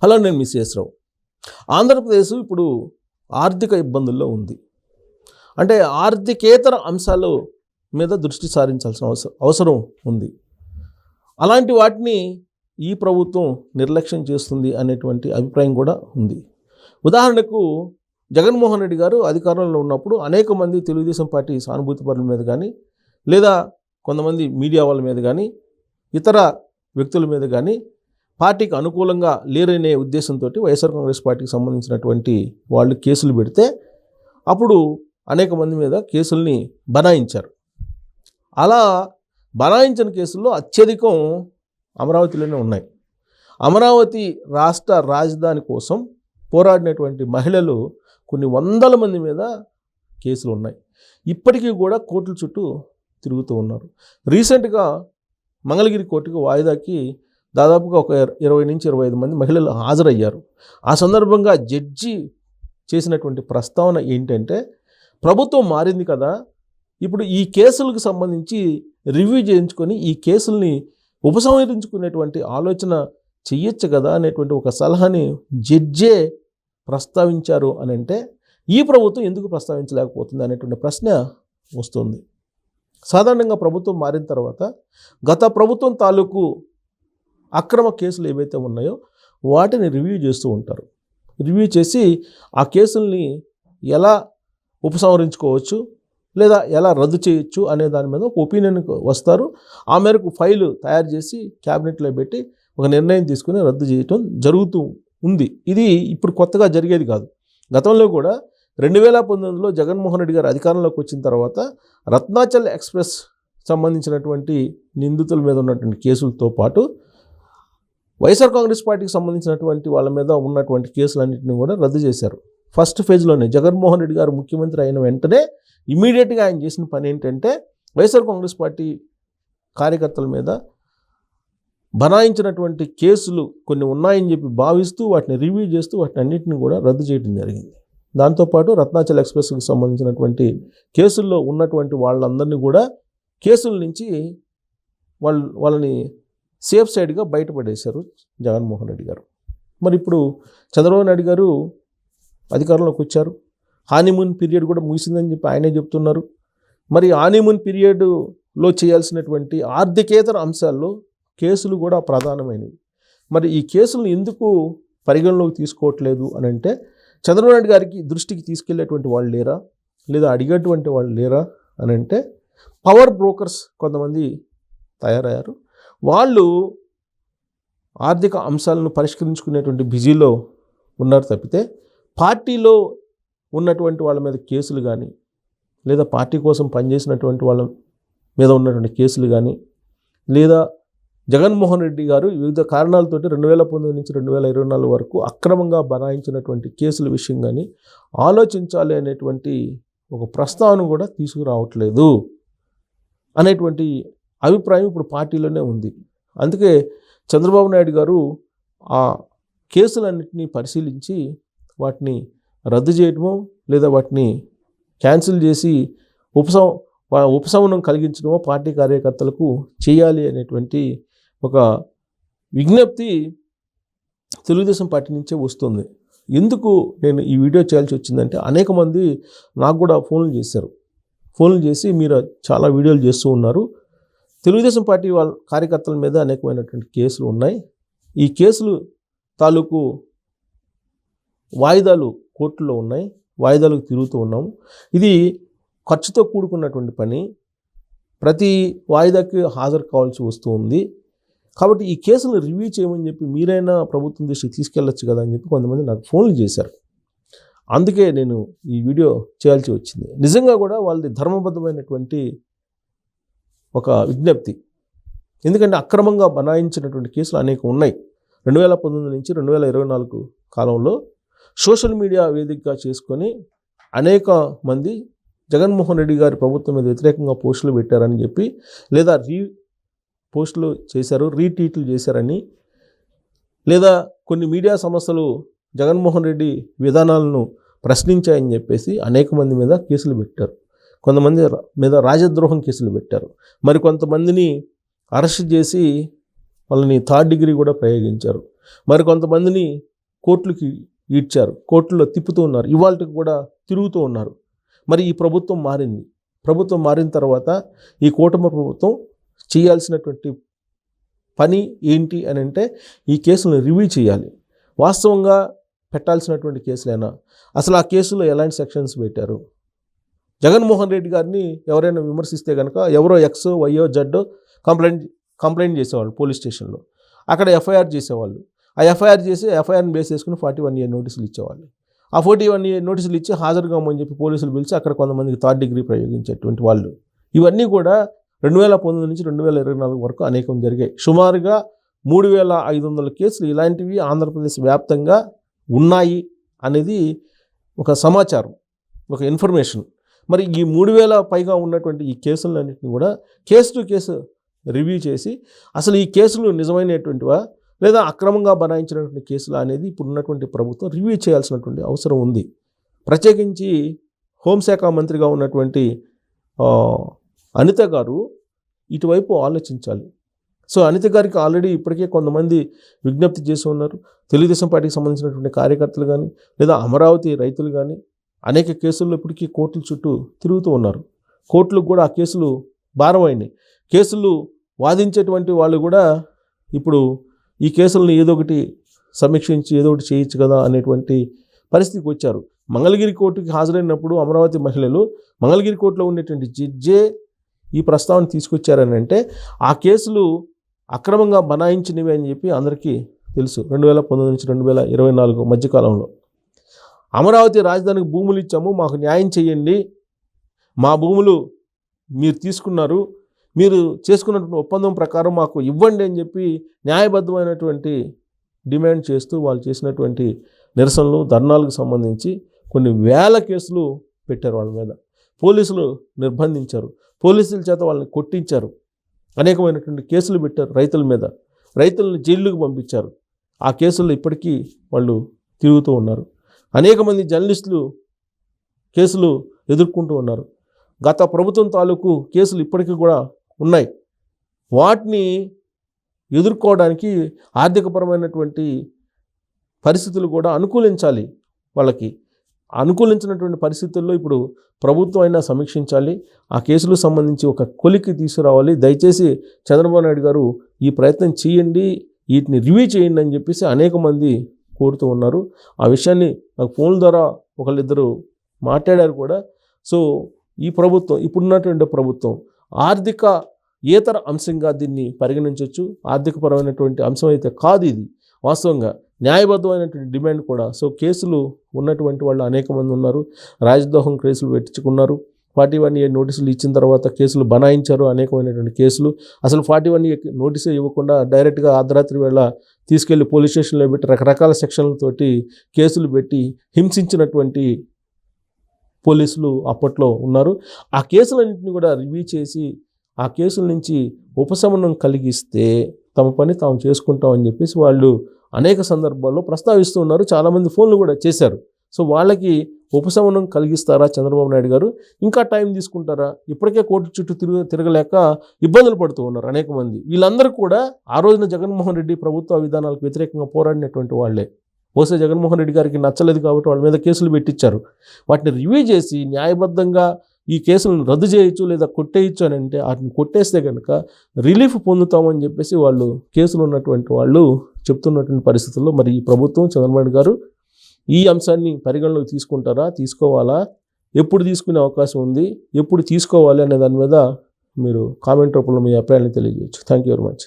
Hello, నేను మీ CS రావు. ఆంధ్రప్రదేశ్ ఇప్పుడు ఆర్థిక ఇబ్బందుల్లో ఉంది. అంటే ఆర్థికేతర అంశాల మీద దృష్టి సారించాల్సిన అవసరం ఉంది. అలాంటి వాటిని ఈ ప్రభుత్వం నిర్లక్ష్యం చేస్తుంది అనేటువంటి అభిప్రాయం కూడా ఉంది. ఉదాహరణకు జగన్మోహన్ రెడ్డి గారు అధికారంలో ఉన్నప్పుడు అనేక మంది తెలుగుదేశం పార్టీ సానుభూతి పరుల మీద కానీ, లేదా కొంతమంది మీడియా వాళ్ళ మీద కానీ, ఇతర వ్యక్తుల మీద కానీ పార్టీకి అనుకూలంగా లేరనే ఉద్దేశంతో వైఎస్ఆర్ కాంగ్రెస్ పార్టీకి సంబంధించినటువంటి వాళ్ళు కేసులు పెడితే అప్పుడు అనేక మంది మీద కేసుల్ని బనాయించారు. అలా బనాయించిన కేసుల్లో అత్యధికం అమరావతిలోనే ఉన్నాయి. అమరావతి రాష్ట్ర రాజధాని కోసం పోరాడినటువంటి మహిళలు కొన్ని వందల మంది మీద కేసులు ఉన్నాయి. ఇప్పటికీ కూడా కోర్టుల చుట్టూ తిరుగుతూ ఉన్నారు. రీసెంట్గా మంగళగిరి కోర్టుకు వాయిదాకి దాదాపుగా ఒక 20 నుంచి 25 మంది మహిళలు హాజరయ్యారు. ఆ సందర్భంగా జడ్జి చేసినటువంటి ప్రస్తావన ఏంటంటే, ప్రభుత్వం మారింది కదా, ఇప్పుడు ఈ కేసులకు సంబంధించి రివ్యూ చేయించుకొని ఈ కేసుల్ని ఉపసంహరించుకునేటువంటి ఆలోచన చెయ్యొచ్చు కదా అనేటువంటి ఒక సలహాని జడ్జే ప్రస్తావించారు అని అంటే, ఈ ప్రభుత్వం ఎందుకు ప్రస్తావించలేకపోతుంది అనేటువంటి ప్రశ్న వస్తుంది. సాధారణంగా ప్రభుత్వం మారిన తర్వాత గత ప్రభుత్వం తాలూకు అక్రమ కేసులు ఏవైతే ఉన్నాయో వాటిని రివ్యూ చేస్తూ ఉంటారు. రివ్యూ చేసి ఆ కేసుల్ని ఎలా ఉపసంహరించుకోవచ్చు లేదా ఎలా రద్దు చేయొచ్చు అనే దాని మీద ఒక ఒపీనియన్కి వస్తారు. ఆ మేరకు ఫైలు తయారు చేసి క్యాబినెట్లో పెట్టి ఒక నిర్ణయం తీసుకుని రద్దు చేయటం జరుగుతూ ఉంది. ఇది ఇప్పుడు కొత్తగా జరిగేది కాదు. గతంలో కూడా 2019లో జగన్మోహన్ రెడ్డి గారు అధికారంలోకి వచ్చిన తర్వాత రత్నాచల్ ఎక్స్ప్రెస్ సంబంధించినటువంటి నిందితుల మీద ఉన్నటువంటి కేసులతో పాటు వైఎస్ఆర్ కాంగ్రెస్ పార్టీకి సంబంధించినటువంటి వాళ్ళ మీద ఉన్నటువంటి కేసులన్నింటినీ కూడా రద్దు చేశారు. ఫస్ట్ ఫేజ్లోనే జగన్మోహన్ రెడ్డి గారు ముఖ్యమంత్రి అయిన వెంటనే ఇమీడియట్గా ఆయన చేసిన పని ఏంటంటే, వైఎస్ఆర్ కాంగ్రెస్ పార్టీ కార్యకర్తల మీద బనాయించినటువంటి కేసులు కొన్ని ఉన్నాయని చెప్పి భావిస్తూ వాటిని రివ్యూ చేస్తూ వాటిని అన్నింటినీ కూడా రద్దు చేయడం జరిగింది. దాంతోపాటు రత్నాచల్ ఎక్స్ప్రెస్కి సంబంధించినటువంటి కేసుల్లో ఉన్నటువంటి వాళ్ళందరినీ కూడా కేసుల నుంచి వాళ్ళని సేఫ్ సైడ్గా బయటపడేశారు జగన్మోహన్ రెడ్డి గారు. మరి ఇప్పుడు చంద్రబాబు నాయుడు గారు అధికారంలోకి వచ్చారు. హానీమూన్ పీరియడ్ కూడా ముగిసిందని చెప్పి ఆయనే చెప్తున్నారు. మరి హానీమూన్ పీరియడ్లో చేయాల్సినటువంటి ఆర్థికేతర అంశాల్లో కేసులు కూడా ప్రధానమైనవి. మరి ఈ కేసులను ఎందుకు పరిగణలోకి తీసుకోవట్లేదు అని అంటే, చంద్రబాబు నాయుడు గారికి దృష్టికి తీసుకెళ్లేటువంటి వాళ్ళు లేరా, లేదా అడిగేటువంటి వాళ్ళు లేరా అని అంటే, పవర్ బ్రోకర్స్ కొంతమంది తయారయ్యారు. వాళ్ళు ఆర్థిక అంశాలను పరిష్కరించుకునేటువంటి బిజీలో ఉన్నారు తప్పితే, పార్టీలో ఉన్నటువంటి వాళ్ళ మీద కేసులు కానీ, లేదా పార్టీ కోసం పనిచేసినటువంటి వాళ్ళ మీద ఉన్నటువంటి కేసులు కానీ, లేదా జగన్మోహన్ రెడ్డి గారు వివిధ కారణాలతోటి 2019 నుంచి 2024 వరకు అక్రమంగా బనాయించినటువంటి కేసుల విషయం కానీ ఆలోచించాలి అనేటువంటి ఒక ప్రస్తావన కూడా తీసుకురావట్లేదు అనేటువంటి అభిప్రాయం ఇప్పుడు పార్టీలోనే ఉంది. అందుకే చంద్రబాబు నాయుడు గారు ఆ కేసులన్నింటినీ పరిశీలించి వాటిని రద్దు చేయడమో లేదా వాటిని క్యాన్సిల్ చేసి ఉపశమనం కలిగించడమో పార్టీ కార్యకర్తలకు చేయాలి అనేటువంటి ఒక విజ్ఞప్తి తెలుగుదేశం పార్టీ నుంచే వస్తుంది. ఎందుకు నేను ఈ వీడియో చేయాల్సి వచ్చిందంటే, అనేక మంది నాకు కూడా ఫోన్లు చేసి మీరు చాలా వీడియోలు చేస్తూ ఉన్నారు, తెలుగుదేశం పార్టీ వాళ్ళ కార్యకర్తల మీద అనేకమైనటువంటి కేసులు ఉన్నాయి, ఈ కేసులు తాలూకు వాయిదాలు కోర్టులో ఉన్నాయి, వాయిదాలకు తిరుగుతూ ఉన్నాము, ఇది ఖర్చుతో కూడుకున్నటువంటి పని, ప్రతి వాయిదాకి హాజరు కావాల్సి వస్తూ ఉంది, కాబట్టి ఈ కేసులు రివ్యూ చేయమని చెప్పి మీరైనా ప్రభుత్వం దృష్టికి తీసుకెళ్ళచ్చు కదా అని చెప్పి కొంతమంది నాకు ఫోన్లు చేశారు. అందుకే నేను ఈ వీడియో చేయాల్సి వచ్చింది. నిజంగా కూడా వాళ్ళది ధర్మబద్ధమైనటువంటి ఒక విజ్ఞప్తి. ఎందుకంటే అక్రమంగా బనాయించినటువంటి కేసులు అనేక ఉన్నాయి. 2019 నుంచి 2024 కాలంలో సోషల్ మీడియా వేదికగా చేసుకొని అనేక మంది జగన్మోహన్ రెడ్డి గారి ప్రభుత్వం మీద వ్యతిరేకంగా పోస్టులు పెట్టారని చెప్పి, లేదా పోస్టులు చేశారు, రీట్వీట్లు చేశారని, లేదా కొన్ని మీడియా సంస్థలు జగన్మోహన్ రెడ్డి విధానాలను ప్రశ్నించాయని చెప్పేసి అనేక మంది మీద కేసులు పెట్టారు. కొంతమంది మీద రాజద్రోహం కేసులు పెట్టారు. మరి కొంతమందిని అరెస్ట్ చేసి వాళ్ళని 3rd డిగ్రీ కూడా ప్రయోగించారు. మరికొంతమందిని కోర్టులకి ఈడ్చారు, కోర్టులో తిప్పుతూ ఉన్నారు, ఇవాళకి కూడా తిరుగుతూ ఉన్నారు. మరి ఈ ప్రభుత్వం మారింది. ప్రభుత్వం మారిన తర్వాత ఈ కూటమి ప్రభుత్వం చేయాల్సినటువంటి పని ఏంటి అని అంటే ఈ కేసులను రివ్యూ చేయాలి. వాస్తవంగా పెట్టాల్సినటువంటి కేసులైనా, అసలు ఆ కేసులో ఎలాంటి సెక్షన్స్ పెట్టారు? జగన్మోహన్ రెడ్డి గారిని ఎవరైనా విమర్శిస్తే కనుక ఎవరో ఎక్స్ వైయో జడ్డో కంప్లైంట్ చేసేవాళ్ళు పోలీస్ స్టేషన్లో, అక్కడ ఎఫ్ఐఆర్ చేసేవాళ్ళు. ఆ ఎఫ్ఐఆర్ చేసి ఎఫ్ఐఆర్ని బేస్ చేసుకుని 41A నోటీసులు ఇచ్చేవాళ్ళు. ఆ 41A నోటీసులు ఇచ్చి హాజరు కామని చెప్పి పోలీసులు పిలిచి అక్కడ కొంతమందికి 3rd డిగ్రీ ప్రయోగించేటువంటి వాళ్ళు. ఇవన్నీ కూడా 2019 నుంచి 2024 వరకు అనేకం జరిగాయి. సుమారుగా 3500 కేసులు ఇలాంటివి ఆంధ్రప్రదేశ్ వ్యాప్తంగా ఉన్నాయి అనేది ఒక సమాచారం, ఒక ఇన్ఫర్మేషన్. మరి ఈ 3000 పైగా ఉన్నటువంటి ఈ కేసులన్నింటినీ కూడా కేసు టు కేసు రివ్యూ చేసి అసలు ఈ కేసులు నిజమైనటువంటివా లేదా అక్రమంగా బనాయించినటువంటి కేసులు అనేది ఇప్పుడు ఉన్నటువంటి ప్రభుత్వం రివ్యూ చేయాల్సినటువంటి అవసరం ఉంది. ప్రత్యేకించి హోంశాఖ మంత్రిగా ఉన్నటువంటి అనిత గారు ఇటువైపు ఆలోచించాలి. సో అనిత గారికి ఆల్రెడీ ఇప్పటికే కొంతమంది విజ్ఞప్తి చేసి ఉన్నారు. తెలుగుదేశం పార్టీకి సంబంధించినటువంటి కార్యకర్తలు కానీ లేదా అమరావతి రైతులు కానీ అనేక కేసుల్లో ఇప్పటికీ కోర్టుల చుట్టూ తిరుగుతూ ఉన్నారు. కోర్టులకు కూడా ఆ కేసులు భారమైనాయి. కేసులు వాదించేటువంటి వాళ్ళు కూడా ఇప్పుడు ఈ కేసులను ఏదో ఒకటి సమీక్షించి ఏదో ఒకటి చేయొచ్చు కదా అనేటువంటి పరిస్థితికి వచ్చారు. మంగళగిరి కోర్టుకి హాజరైనప్పుడు అమరావతి మహిళలు మంగళగిరి కోర్టులో ఉండేటువంటి జడ్జే ఈ ప్రస్తావన తీసుకొచ్చారని అంటే ఆ కేసులు అక్రమంగా బనాయించినవి అని చెప్పి అందరికీ తెలుసు. 2019 నుంచి 2024 మధ్యకాలంలో అమరావతి రాజధానికి భూములు ఇచ్చాము, మాకు న్యాయం చేయండి, మా భూములు మీరు తీసుకున్నారు, మీరు చేసుకున్నటువంటి ఒప్పందం ప్రకారం మాకు ఇవ్వండి అని చెప్పి న్యాయబద్ధమైనటువంటి డిమాండ్ చేస్తూ వాళ్ళు చేసినటువంటి నిరసనలు ధర్నాలకు సంబంధించి కొన్ని వేల కేసులు పెట్టారు వాళ్ళ మీద. పోలీసులు నిర్బంధించారు, పోలీసుల చేత వాళ్ళని కొట్టించారు, అనేకమైనటువంటి కేసులు పెట్టారు రైతుల మీద, రైతులను జైళ్ళకు పంపించారు. ఆ కేసుల్లో ఇప్పటికీ వాళ్ళు తిరుగుతూ ఉన్నారు. అనేక మంది జర్నలిస్టులు కేసులు ఎదుర్కొంటూ ఉన్నారు. గత ప్రభుత్వం తాలూకు కేసులు ఇప్పటికీ కూడా ఉన్నాయి. వాటిని ఎదుర్కోవడానికి ఆర్థికపరమైనటువంటి పరిస్థితులు కూడా అనుకూలించాలి. వాళ్ళకి అనుకూలించినటువంటి పరిస్థితుల్లో ఇప్పుడు ప్రభుత్వం అయినా సమీక్షించాలి, ఆ కేసులకు సంబంధించి ఒక కొలిక్కి తీసుకురావాలి. దయచేసి చంద్రబాబు నాయుడు గారు ఈ ప్రయత్నం చేయండి, వీటిని రివ్యూ చేయండి అని చెప్పేసి అనేక మంది కోరుతూ ఉన్నారు. ఆ విషయాన్ని నాకు ఫోన్ల ద్వారా ఒకళ్ళిద్దరు మాట్లాడారు కూడా. సో ఈ ప్రభుత్వం, ఇప్పుడున్నటువంటి ప్రభుత్వం ఆర్థికేతర అంశంగా దీన్ని పరిగణించవచ్చు. ఆర్థికపరమైనటువంటి అంశం అయితే కాదు ఇది, వాస్తవంగా న్యాయబద్ధమైనటువంటి డిమాండ్ కూడా. సో కేసులు ఉన్నటువంటి వాళ్ళు అనేక మంది ఉన్నారు. రాజద్రోహం కేసులు పెట్టించుకున్నారు, 41A నోటీసులు ఇచ్చిన తర్వాత కేసులు బనాయించారు, అనేకమైనటువంటి కేసులు. అసలు 41A నోటీసు ఇవ్వకుండా డైరెక్ట్గా అర్ధరాత్రి వేళ తీసుకెళ్లి పోలీస్ స్టేషన్లో పెట్టి రకరకాల సెక్షన్లతోటి కేసులు పెట్టి హింసించినటువంటి పోలీసులు అప్పట్లో ఉన్నారు. ఆ కేసులన్నింటినీ కూడా రివ్యూ చేసి ఆ కేసుల నుంచి ఉపశమనం కలిగిస్తే తమ పని తాము చేసుకుంటామని చెప్పేసి వాళ్ళు అనేక సందర్భాల్లో ప్రస్తావిస్తూ ఉన్నారు. చాలామంది ఫోన్లు కూడా చేశారు. సో వాళ్ళకి ఉపశమనం కలిగిస్తారా చంద్రబాబు నాయుడు గారు? ఇంకా టైం తీసుకుంటారా? ఇప్పటికే కోర్టు చుట్టూ తిరగలేక ఇబ్బందులు పడుతూ ఉన్నారు అనేక మంది. వీళ్ళందరూ కూడా ఆ రోజున జగన్మోహన్ రెడ్డి ప్రభుత్వ విధానాలకు వ్యతిరేకంగా పోరాడినటువంటి వాళ్ళే. బహుశా జగన్మోహన్ రెడ్డి గారికి నచ్చలేదు కాబట్టి వాళ్ళ మీద కేసులు పెట్టించారు. వాటిని రివ్యూ చేసి న్యాయబద్ధంగా ఈ కేసులను రద్దు చేయొచ్చు లేదా కొట్టేయచ్చు అని అంటే వాటిని కొట్టేస్తే కనుక రిలీఫ్ పొందుతామని చెప్పేసి వాళ్ళు కేసులు ఉన్నటువంటి వాళ్ళు చెప్తున్నటువంటి పరిస్థితుల్లో మరి ఈ ప్రభుత్వం చంద్రబాబు గారు ఈ అంశాన్ని పరిగణలోకి తీసుకుంటారా, తీసుకోవాలా, ఎప్పుడు తీసుకునే అవకాశం ఉంది, ఎప్పుడు తీసుకోవాలి అనే దాని మీద మీరు కామెంట్ రూపంలో మీ అభిప్రాయాన్ని తెలియజేయచ్చు. Thank you very much.